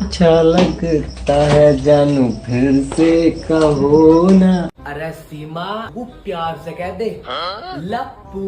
अच्छा लगता है जानू फिर से कहो ना। अरे सीमा वो प्यार से कह दे लप्पू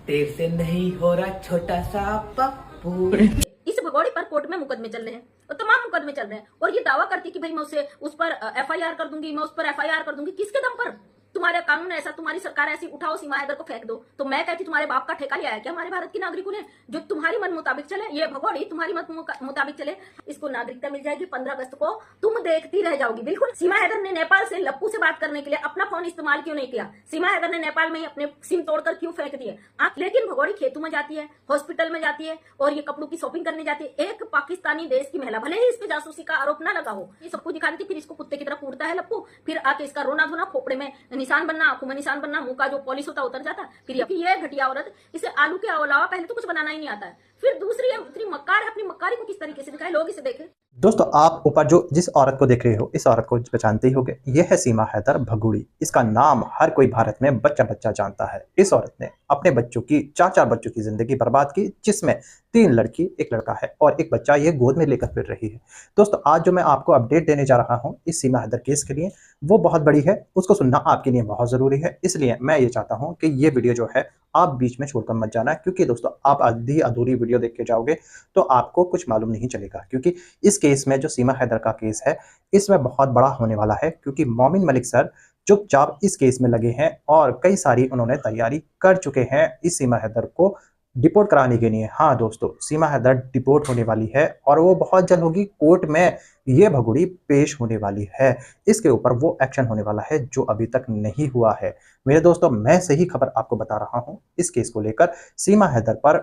तेरे से नहीं हो रहा छोटा सा पप्पू। इस भगौड़े पर कोर्ट में मुकदमे चल रहे हैं और तमाम मुकदमे चल रहे हैं और ये दावा करती कि भाई मैं उस पर एफआईआर कर दूंगी, मैं उस पर एफआईआर कर दूंगी। किसके दम पर? तुम्हारा कानून ऐसा, तुम्हारी सरकार ऐसी, उठाओ सीमा हैदर को फेंक दो। तो मैं कहती तुम्हारे बाप का ठेका लिया है क्या हमारे भारत के नागरिकों ने? जो तुम्हारी मन मुताबिक चले, ये भगौड़ी तुम्हारी मत मुताबिक चले। इसको नागरिकता मिल जाएगी 15 अगस्त को, तुम देखती रह जाओगी। बिल्कुल सीमा हैदर ने नेपाल से लप्पू से बात करने के लिए अपना फोन इस्तेमाल क्यों नहीं किया? सीमा हैदर ने नेपाल में ही अपने सिम तोड़कर क्यों फेंक दिए? लेकिन भगौड़ी खेतों में जाती है, हॉस्पिटल में जाती है और ये कपड़ों की शॉपिंग करने जाती है। एक पाकिस्तानी देश की महिला, भले ही इस पे जासूसी का आरोप ना लगा हो, ये सबको दिखा देती, फिर इसको कुत्ते की तरह कूटता है लप्पू, फिर आके इसका रोना धोना, खोपड़े में निशान बनना, आंखों में निशान बनना, मुंह का जो पॉलिश होता उतर जाता। फिर ये घटिया औरत, इसे आलू के अलावा पहले तो कुछ बनाना ही नहीं आता है, फिर दूसरी इतनी मक्कार है, अपनी मक्कारी को किस तरीके से दिखाए, लोग इसे देखें। दोस्तों, आप ऊपर जो जिस औरत को देख रहे हो, इस औरत को पहचानते ही होंगे। यह है सीमा हैदर भगुड़ी। इसका नाम हर कोई भारत में बच्चा बच्चा जानता है। इस औरत ने अपने बच्चों की, चार बच्चों की जिंदगी बर्बाद की, जिसमें 3 लड़की, 1 लड़का है और एक बच्चा ये गोद में लेकर फिर रही है। दोस्तों, आज जो मैं आपको अपडेट देने जा रहा हूं इस सीमा हैदर केस के लिए, वो बहुत बड़ी है। उसको सुनना आपके लिए बहुत जरूरी है। इसलिए मैं ये चाहता हूं कि ये वीडियो जो है आप बीच में छोड़कर मत जाना, क्योंकि दोस्तों आप आधी अधूरी वीडियो देख के जाओगे तो आपको कुछ मालूम नहीं चलेगा। क्योंकि इस केस में, जो सीमा हैदर का केस है, इसमें बहुत बड़ा होने वाला है। क्योंकि मोमिन मलिक सर चुपचाप इस केस में लगे हैं और कई सारी उन्होंने तैयारी कर चुके हैं इस सीमा हैदर को डिपोर्ट कराने के लिए। हाँ दोस्तों, सीमा हैदर डिपोर्ट होने वाली है और वो बहुत जल्द होगी। कोर्ट में ये भगुड़ी पेश होने वाली है। इसके ऊपर वो एक्शन होने वाला है जो अभी तक नहीं हुआ है। मेरे दोस्तों, मैं सही खबर आपको बता रहा हूं। इस केस को लेकर सीमा हैदर पर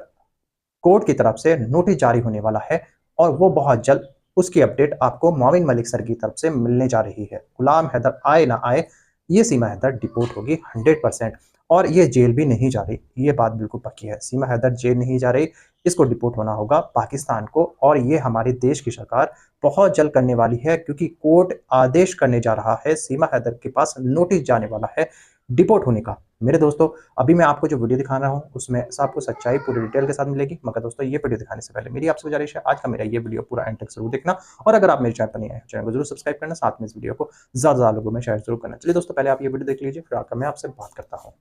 कोर्ट की तरफ से नोटिस जारी होने वाला है और वो बहुत जल्द उसकी अपडेट आपको मोमिन मलिक सर की तरफ से मिलने जा रही है। गुलाम हैदर आए ना आए, ये सीमा हैदर डिपोर्ट होगी 100%। और ये जेल भी नहीं जा रही, ये बात बिल्कुल पक्की है। सीमा हैदर जेल नहीं जा रही, इसको डिपोर्ट होना होगा पाकिस्तान को। और ये हमारे देश की सरकार बहुत जल्द करने वाली है, क्योंकि कोर्ट आदेश करने जा रहा है। सीमा हैदर के पास नोटिस जाने वाला है डिपोर्ट होने का। मेरे दोस्तों, अभी मैं आपको जो वीडियो दिखा रहा हूं उसमें आपको सच्चाई पूरी डिटेल के साथ मिलेगी। मगर दोस्तों, ये वीडियो दिखाने से पहले मेरी आपसे गुजारिश है, आज का मेरा ये वीडियो पूरा एंड तक जरूर देखना। और अगर आप मेरे चैनल पर नहीं आए, चैनल को जरूर सब्सक्राइब करना, साथ में इस वीडियो को ज्यादा लोगों में शेयर जरूर करना। चलिए दोस्तों, पहले आप ये वीडियो देख लीजिए, फिर आकर मैं आपसे बात करता हूँ।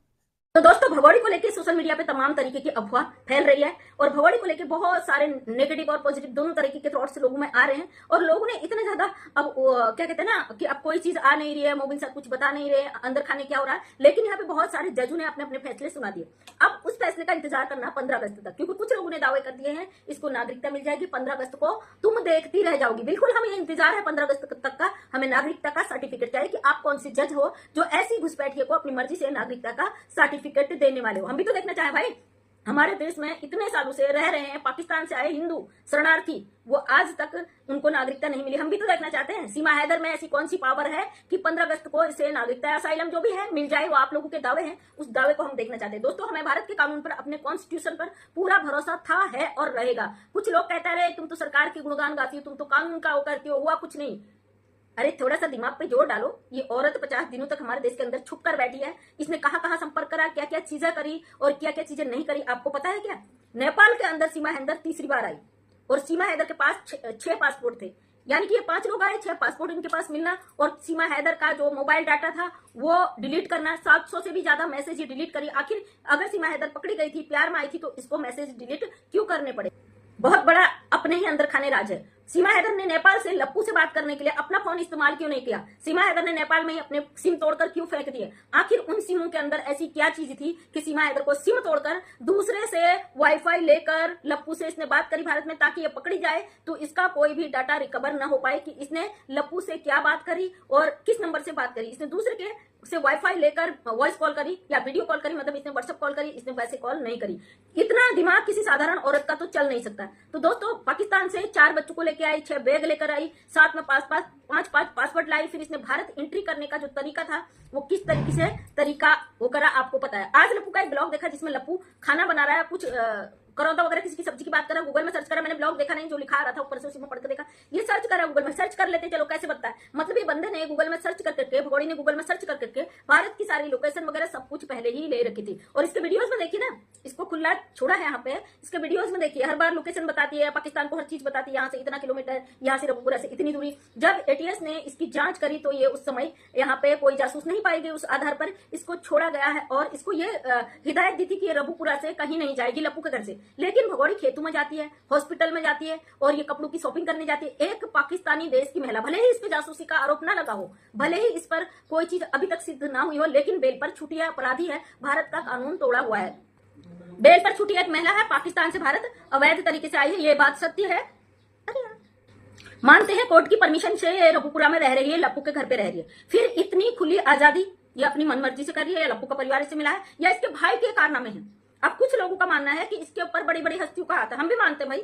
तो दोस्तों, भगौड़ी को लेके सोशल मीडिया पे तमाम तरीके की अफवाह फैल रही है और भगौड़ी को लेके बहुत सारे नेगेटिव और पॉजिटिव दोनों तरीके के थॉट्स लोगों में आ रहे हैं। और लोगों ने इतने ज्यादा अब क्या कहते हैं ना कि अब कोई चीज आ नहीं रही है, मोबिन सर कुछ बता नहीं रहे अंदर खाने क्या हो रहा है, लेकिन यहाँ पे बहुत सारे जजों ने अपने अपने फैसले सुना दिए। अब उस फैसले का इंतजार करना 15 अगस्त तक, क्योंकि कुछ लोगों ने दावे कर दिए हैं इसको नागरिकता मिल जाएगी 15 अगस्त को, तुम देखती रह जाओगी। बिल्कुल हमें इंतजार है 15 अगस्त तक का। हमें नागरिकता का सर्टिफिकेट चाहिए कि आप कौन से जज हो जो ऐसी घुसपैठिए को अपनी मर्जी से नागरिकता का सर्टिफिकेट देने वाले। हम भी तो देखना चाहें भाई, हमारे देश में इतने सालों से रह रहे हैं पाकिस्तान से आए हिंदू शरणार्थी, वो आज तक उनको नागरिकता नहीं मिली। हम भी तो देखना चाहते हैं सीमा हैदर में ऐसी कौन सी पावर है कि 15 अगस्त को इसे नागरिकता असाइलम जो भी है मिल जाए। वो आप लोगों के दावे हैं, उस दावे को हम देखना चाहते हैं। दोस्तों, हमें भारत के कानून पर, अपने कॉन्स्टिट्यूशन पर पूरा भरोसा था, है और रहेगा। कुछ लोग कहते रहे तुम तो सरकार की गुणगान गाती हो, तुम तो कानून का वो करती हो, हुआ कुछ नहीं। अरे थोड़ा सा दिमाग पे जोर डालो। ये औरत 50 दिनों तक हमारे देश के अंदर छुप कर बैठी है। इसने कहां संपर्क करा, क्या क्या चीजें करी और क्या क्या चीजें नहीं करी, आपको पता है क्या? नेपाल के अंदर सीमा हैदर तीसरी बार आई और सीमा हैदर के पास 6 पासपोर्ट थे। यानी कि ये 5 लोग आए, 6 पासपोर्ट इनके पास मिलना और सीमा हैदर का जो मोबाइल डाटा था वो डिलीट करना। 700 से भी ज्यादा मैसेज ये डिलीट करी। आखिर अगर सीमा हैदर पकड़ी गई थी, प्यार में आई थी, तो इसको मैसेज डिलीट क्यों करने पड़े? बहुत बड़ा अपने ही अंदर खाने राज है। सीमा हैदर ने नेपाल से लप्पू से बात करने के लिए अपना फोन इस्तेमाल क्यों नहीं किया? सीमा हैदर ने नेपाल में ही अपने सिम तोड़कर क्यों फेंक दिए? आखिर उन सिमों के अंदर ऐसी क्या चीज थी कि सीमा हैदर को सिम तोड़कर दूसरे से वाईफाई लेकर लप्पू से इसने बात करी भारत में, ताकि ये पकड़ी जाए तो इसका कोई भी डाटा रिकवर न हो पाए कि इसने लप्पू से क्या बात करी और किस नंबर से बात करी। इसने दूसरे के से वाईफाई लेकर वॉइस कॉल करी या वीडियो कॉल करी, मतलब इसने व्हाट्सएप कॉल करी, इसने वैसे कॉल नहीं करी। इतना दिमाग किसी साधारण औरत का तो चल नहीं सकता। तो दोस्तों, पाकिस्तान से 4 बच्चों को लेके आई, 6 बैग लेकर आई, साथ में 5 पासपोर्ट लाई। फिर इसने भारत एंट्री करने का जो तरीका था वो किस तरीके से तरीका वो करा आपको पता है। आज लप्पू का एक ब्लॉग देखा जिसमें लप्पू खाना बना रहा है, कुछ करौंदा वगैरह किसी की सब्जी की बात कर रहा है। गूगल में सर्च करा, मैंने ब्लॉग देखा नहीं, जो लिखा आ रहा था ऊपर से उसी में पढ़ के देखा। ये सर्च करा, गूगल में सर्च कर लेते चलो कैसे बनता है। मतलब ये बंदे ने गूगल में सर्च करके, भगौड़ी ने गूगल में सर्च करके भारत की सारी लोकेशन वगैरह सब कुछ पहले ही ले रखी थी। और इसके वीडियोस में देखिए ना, इसको खुले अब्दुल्ला छोड़ा है यहाँ पे, इसके वीडियोस में देखिए, हर बार लोकेशन बताती है, पाकिस्तान को हर चीज बताती है, यहाँ से इतना किलोमीटर, यहाँ से रबूपुरा से इतनी दूरी। जब एटीएस ने इसकी जांच करी तो ये उस समय यहाँ पे कोई जासूस नहीं पाई गई, उस आधार पर इसको छोड़ा गया है और इसको ये हिदायत दी थी कि ये रबूपुरा से कहीं नहीं जाएगी, लप्पू के घर से। लेकिन भगोड़ी खेतों में जाती है, हॉस्पिटल में जाती है और ये कपड़ों की शॉपिंग करने जाती है। एक पाकिस्तानी देश की महिला, भले ही इस पे जासूसी का आरोप ना लगा हो, भले ही इस पर कोई चीज अभी तक सिद्ध ना हुई हो, लेकिन बेल पर छुट्टी है, अपराधी है, भारत का कानून तोड़ा हुआ है। बेल पर छुट्टी एक महिला है, पाकिस्तान से भारत अवैध तरीके से आई है, ये बात सत्य है। अरे यार, मानते हैं कोर्ट की परमिशन से ये रबूपुरा में रह रही है, लप्पू के घर पे रह रही है, फिर इतनी खुली आजादी ये अपनी मनमर्जी से कर रही है, या लप्पू का परिवार इससे मिला है, या इसके भाई के कारनामे हैं। अब कुछ लोगों का मानना है कि इसके ऊपर बड़ी बड़ी हस्तियों का हाथ है। हम भी मानते हैं भाई,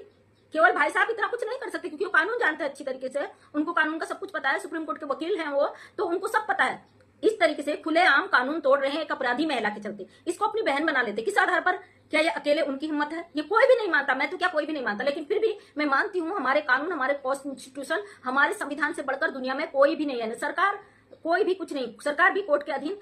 केवल भाई साहब इतना कुछ नहीं कर सकते, क्योंकि वो कानून जानते हैं अच्छी तरीके से, उनको कानून का सब कुछ पता है, सुप्रीम कोर्ट के वकील हैं वो, तो उनको सब पता है। इस तरीके से खुलेआम कानून तोड़ रहे हैं एक अपराधी महिला के चलते, इसको अपनी बहन बना लेते। किस आधार पर? क्या ये अकेले उनकी हिम्मत है? ये कोई भी नहीं मानता, मैं तो क्या कोई भी नहीं मानता, लेकिन फिर भी मैं मानती हूँ हमारे कानून, हमारे कॉन्स्टिट्यूशन, हमारे संविधान से बढ़कर दुनिया में कोई भी नहीं है। सरकार कोई भी कुछ नहीं, सरकार भी कोर्ट के अधीन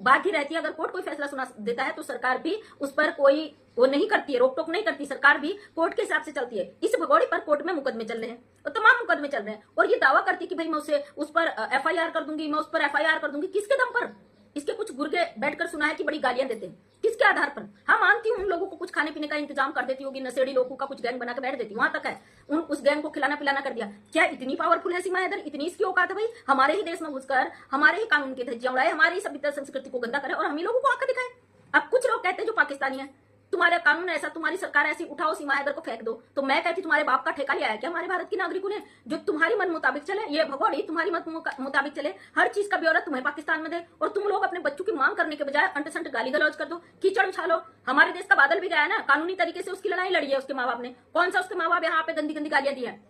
बाध्य रहती है। अगर कोर्ट कोई फैसला सुना देता है तो सरकार भी उस पर कोई वो नहीं करती है, रोक टोक नहीं करती, सरकार भी कोर्ट के हिसाब से चलती है। इस भगोड़ी पर कोर्ट में मुकदमे चल रहे हैं और तमाम मुकदमे चल रहे हैं, और ये दावा करती है कि भाई मैं उस पर एफआईआर कर दूंगी, मैं उस पर एफआईआर कर दूंगी। किसके दम पर? इसके कुछ गुर्गे बैठकर सुना है कि बड़ी गालियां देते हैं, किसके आधार पर? हाँ, मानती हूँ उन लोगों को कुछ खाने पीने का इंतजाम कर देती होगी, नशेड़ी लोगों का कुछ गैंग बना के बैठ देती, वहां तक है, उस गैंग को खिलाना पिलाना कर दिया। क्या इतनी पावरफुल है सीमा हैदर? इतनी इसकी औकात है भाई हमारे ही देश में घुसकर हमारे ही कानून की धज्जियां उड़ाए, हमारी सभ्यता संस्कृति को गंदा करे और हम ही लोगों को आकर दिखाए। अब कुछ लोग कहते हैं जो पाकिस्तानी है, तुम्हारा कानून ऐसा, तुम्हारी सरकार ऐसी, उठाओ सीमा हैदर को फेंक दो। तो मैं कहती तुम्हारे बाप का ठेका लिया है क्या हमारे भारत के नागरिकों ने, जो तुम्हारी मन मुताबिक चले? ये भगोड़ी तुम्हारी मन मुताबिक चले, हर चीज का ब्यौरा तुम्हें पाकिस्तान में दे, और तुम लोग अपने बच्चों की मांग करने के बजाय अंट संट गाली गलौज कर दो, कीचड़ उछालो। हमारे देश का बादल भी गया है ना, कानूनी तरीके से उसकी लड़ाई लड़ी है उसके माँ बाप ने। कौन सा उसके माँ बाप यहाँ पे गंदी गंदी गालियां दी है?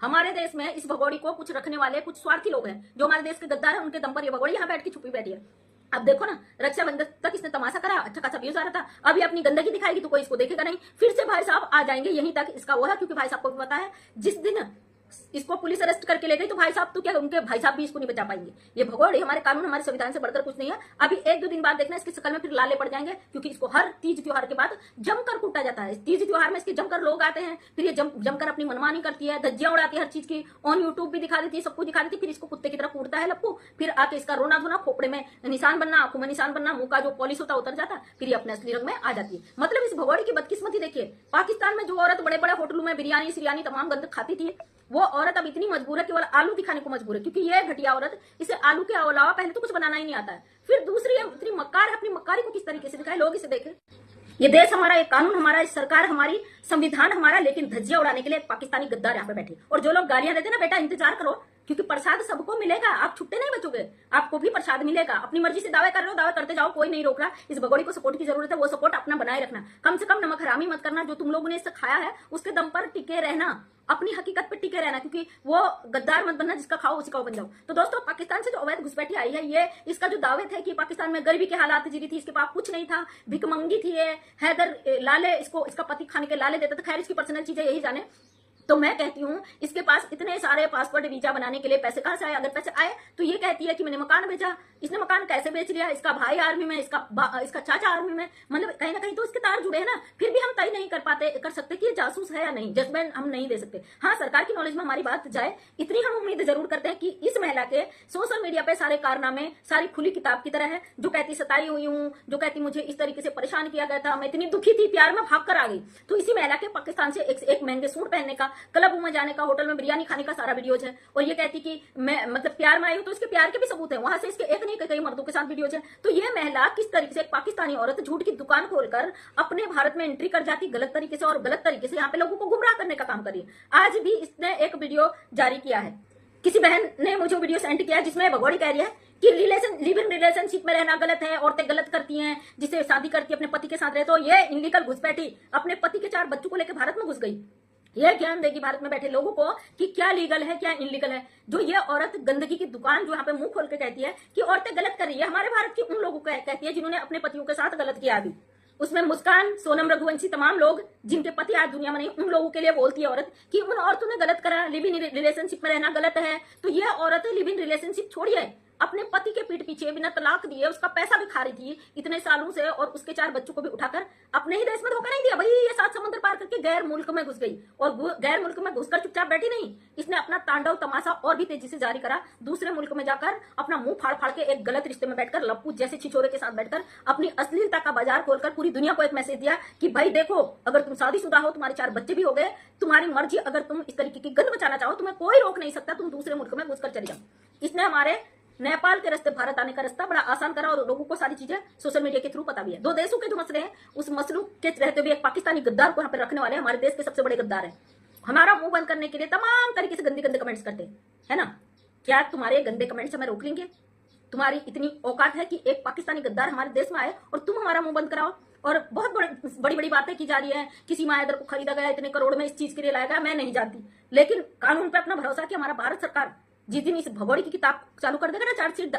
हमारे देश में इस भगोड़ी को कुछ रखने वाले कुछ स्वार्थी लोग हैं, जो हमारे देश के गद्दार हैं, उनके दम पर ये भगोड़ी यहाँ बैठ के छुपी बैठी है। अब देखो ना, रक्षाबंधन तक इसने तमाशा करा, अच्छा खासा व्यूज आ रहा था, अभी अपनी गंदगी दिखाएगी तो कोई इसको देखेगा नहीं, फिर से भाई साहब आ जाएंगे यहीं तक। इसका वो है, क्योंकि भाई साहब को भी पता है जिस दिन इसको पुलिस अरेस्ट करके ले गई तो भाई साहब तो क्या, उनके भाई साहब भी इसको नहीं बचा पाएंगे। ये भगोड़े हमारे कानून, हमारे संविधान से बढ़कर कुछ नहीं है। अभी 1-2 दिन बाद देखना इसकी शक्ल में फिर लाले पड़ जाएंगे, क्योंकि इसको हर तीज त्योहार के बाद जमकर कूटा जाता है। तीज त्योहार में इसके जमकर लोग आते हैं, फिर ये जमकर अपनी मनमानी करती है, धज्जियां उड़ाती है हर चीज की, ऑन यूट्यूब भी दिखा देती है, सब कुछ दिखा देती है, फिर इसको कुत्ते की तरह कूटता है लप्पू, फिर आके इसका रोना धोना, खोपड़े में निशान बनना, आंखों में निशान बनना, मुंह का जो पॉलिश होता है उतर जाता है, फिर ये अपने असली रंग में आ जाती है। मतलब इस भगोड़ी की बदकिस्मती देखिए, पाकिस्तान में जो औरत बड़े बड़े होटलों में बिरयानी सिरियानी तमाम गंद खाती थी, वो औरत अब इतनी मजबूर है, केवल आलू दिखाने को मजबूर है, क्योंकि ये घटिया औरत, इसे आलू के अलावा पहले तो कुछ बनाना ही नहीं आता है, फिर दूसरी इतनी मक्कार है, अपनी मक्कारी को किस तरीके से दिखाए, लोग इसे देखें। ये देश हमारा, ये कानून हमारा, ये सरकार हमारी, संविधान हमारा, लेकिन धज्जियां उड़ाने के लिए एक पाकिस्तानी गद्दार यहाँ पे बैठे। और जो लोग गालियां देते ना, बेटा इंतजार करो, क्योंकि प्रसाद सबको मिलेगा, आप छुट्टे नहीं बचोगे, आपको भी प्रसाद मिलेगा। अपनी मर्जी से दावे कर रहे हो, दावे करते जाओ, कोई नहीं रोक रहा। इस भगोड़ी को सपोर्ट की जरूरत है, वो सपोर्ट अपना बनाए रखना, कम से कम नमक हरामी मत करना, जो तुम लोगों ने इससे खाया है उसके दम पर टिके रहना, अपनी हकीकत पे टिके रहना, क्योंकि वो गद्दार मत बनना, जिसका खाओ उसी का बन जाओ। तो दोस्तों, पाकिस्तान से जो अवैध घुसपैठी आई है, ये इसका जो दावे थे कि पाकिस्तान में गरीबी के हालात जी रही थी, इसके पास कुछ नहीं था, भिकमंगी थी, ये हैदर लाले, इसको इसका पति खाने के लाले देता था, खैर इसकी पर्सनल चीजें यही जाने। तो मैं कहती हूँ इसके पास इतने सारे पासपोर्ट वीजा बनाने के लिए पैसे कहां से आए? अगर पैसे आए तो ये कहती है कि मैंने मकान बेचा। इसने मकान कैसे बेच लिया? इसका भाई आर्मी में, इसका चाचा आर्मी में, मतलब कहीं ना कहीं तो इसके तार जुड़े हैं ना। फिर भी हम तय नहीं कर सकते कि ये जासूस है या नहीं, जजमेंट हम नहीं दे सकते। हाँ, सरकार की नॉलेज में हमारी बात जाए, इतनी हम उम्मीद जरूर करते हैं कि इस महिला के सोशल मीडिया पे सारे कारनामे सारी खुली किताब की तरह है। जो कहती सताई हुई हूँ, जो कहती मुझे इस तरीके से परेशान किया गया था, मैं इतनी दुखी थी, प्यार में भाग कर आ गई, तो इसी महिला के पाकिस्तान से एक महंगे सूट पहनने का, क्लब में जाने का, होटल में बिरयानी खाने का सारा वीडियोज है। और ये कहती कि मैं मतलब प्यार में आई हूं, तो इसके प्यार के भी सबूत है, वहां से इसके एक नहीं कई मर्दों के साथ वीडियोज है। तो ये महिला किस तरीके से, एक पाकिस्तानी औरत झूठ की दुकान खोलकर अपने भारत में एंट्री कर जाती गलत तरीके से, और गलत तरीके से यहाँ पे लोगों को गुमराह करने का काम कर रही है। आज भी इसने एक वीडियो जारी किया है, किसी बहन ने मुझे वीडियो सेंड किया, जिसमें भगोड़ी कह रही है कि लिविंग रिलेशनशिप में रहना गलत है, औरतें गलत करती हैं, जिसे शादी करती है अपने पति के साथ रहे। तो ये इनलीगल घुसपैठी अपने पति के 4 बच्चों को लेकर भारत में घुस गई। यह ज्ञान देगी भारत में बैठे लोगों को कि क्या लीगल है, क्या इनलीगल है। जो ये औरत गंदगी की दुकान जो यहाँ पे मुंह खोल के कहती है कि औरतें गलत कर रही है, हमारे भारत की उन लोगों को कहती है जिन्होंने अपने पतियों के साथ गलत किया। अभी उसमें मुस्कान, सोनम रघुवंशी, तमाम लोग जिनके पति आज दुनिया में नहीं, उन लोगों के लिए बोलती है औरत कि उन औरतों ने गलत करा, लिव इन रिलेशनशिप में रहना गलत है। तो यह औरत लिव इन रिलेशनशिप छोड़िए, अपने पति के पीठ पीछे बिना तलाक दिए उसका पैसा भी खा रही थी इतने सालों से, और उसके 4 बच्चों को भी उठाकर अपने ही देश में धोखा नहीं दिया भाई। ये 7 समुद्र पार करके गैर मुल्क में घुस गई, और गैर मुल्क में घुसकर चुपचाप बैठी नहीं, इसने अपना तांडव तमाशा और भी तेजी से जारी करा। दूसरे मुल्क में जाकर अपना मुंह फाड़ फाड़ के एक गलत रिश्ते में बैठकर लप्पू जैसे छिछोरे के साथ बैठकर अपनी अश्लीलता का बाजार खोलकर पूरी दुनिया को एक मैसेज दिया कि भाई देखो, अगर तुम शादीशुदा हो, तुम्हारे 4 बच्चे भी हो गए, तुम्हारी मर्जी, अगर तुम इस तरीके की गंद बचाना चाहो तुम्हें कोई रोक नहीं सकता, तुम दूसरे मुल्क में घुसकर चले जाओ। इसने हमारे नेपाल के रास्ते भारत आने का रास्ता बड़ा आसान करा, और लोगों को सारी चीजें सोशल मीडिया के थ्रू पता भी है। 2 देशों के जो मसले हैं, उस मसलों के रहते हुए एक पाकिस्तानी गद्दार को यहाँ पे रखने वाले हमारे देश के सबसे बड़े गद्दार है। हमारा मुंह बंद करने के लिए तमाम तरीके से गंदे गंदे कमेंट्स करते हैं, है ना। क्या तुम्हारे गंदे कमेंट्स हमें रोक लेंगे? तुम्हारी इतनी औकात है कि एक पाकिस्तानी गद्दार हमारे देश में आए और तुम हमारा मुंह बंद कराओ? और बहुत बड़ी बड़ी बातें की जा रही है, किसी मायादर को खरीदा गया इतने करोड़ में, इस चीज के लिए लाया गया, मैं नहीं जानती, लेकिन कानून पे अपना भरोसा कि हमारा भारत सरकार जिस दिन इस भगोड़ी की किताब चालू कर देगा ना, चार्जशीट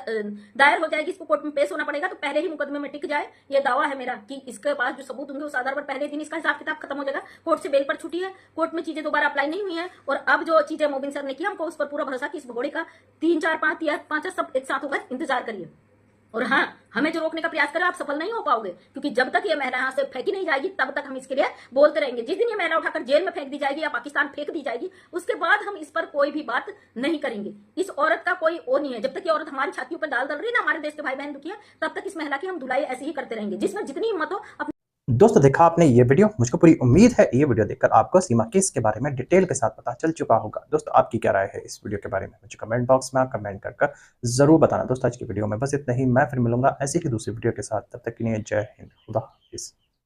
दायर हो जाएगी, इसको कोर्ट में पेश होना पड़ेगा, तो पहले ही मुकदमे में टिक जाए, ये दावा है मेरा कि इसके पास जो सबूत होंगे उस आधार पर पहले दिन इसका हिसाब किताब खत्म हो जाएगा। कोर्ट से बेल पर छुट्टी है, कोर्ट में चीजें दोबारा अप्लाई नहीं हुई है, और अब जो चीजें मोबिन सर ने की, हमको उस पर पूरा भरोसा कि इस भगोड़ी का 3, 4, 5 सब एक साथ होगा, इंतजार करिए। और हाँ, हमें जो रोकने का प्रयास करें आप सफल नहीं हो पाओगे, क्योंकि जब तक ये महिला यहाँ से फेंकी नहीं जाएगी तब तक हम इसके लिए बोलते रहेंगे। जिस दिन ये महिला उठाकर जेल में फेंक दी जाएगी या पाकिस्तान फेंक दी जाएगी, उसके बाद हम इस पर कोई भी बात नहीं करेंगे। इस औरत का कोई वो नहीं है, जब तक ये औरत हमारी छातियों पर दाल दल रही है ना, हमारे देश के भाई बहन दुखी है, तब तक इस महिला की हम धुलाई ऐसे ही करते रहेंगे, जिसमें जितनी हिम्मत हो। दोस्तों देखा आपने ये वीडियो, मुझको पूरी उम्मीद है ये वीडियो देखकर आपको सीमा केस के बारे में डिटेल के साथ पता चल चुका होगा। दोस्तों आपकी क्या राय है इस वीडियो के बारे में, मुझे कमेंट बॉक्स में कमेंट कर जरूर बताना। दोस्तों आज की वीडियो में बस इतना ही, मैं फिर मिलूंगा ऐसी ही दूसरी वीडियो के साथ, तब तक के लिए जय हिंद, खुदा हाफिज़।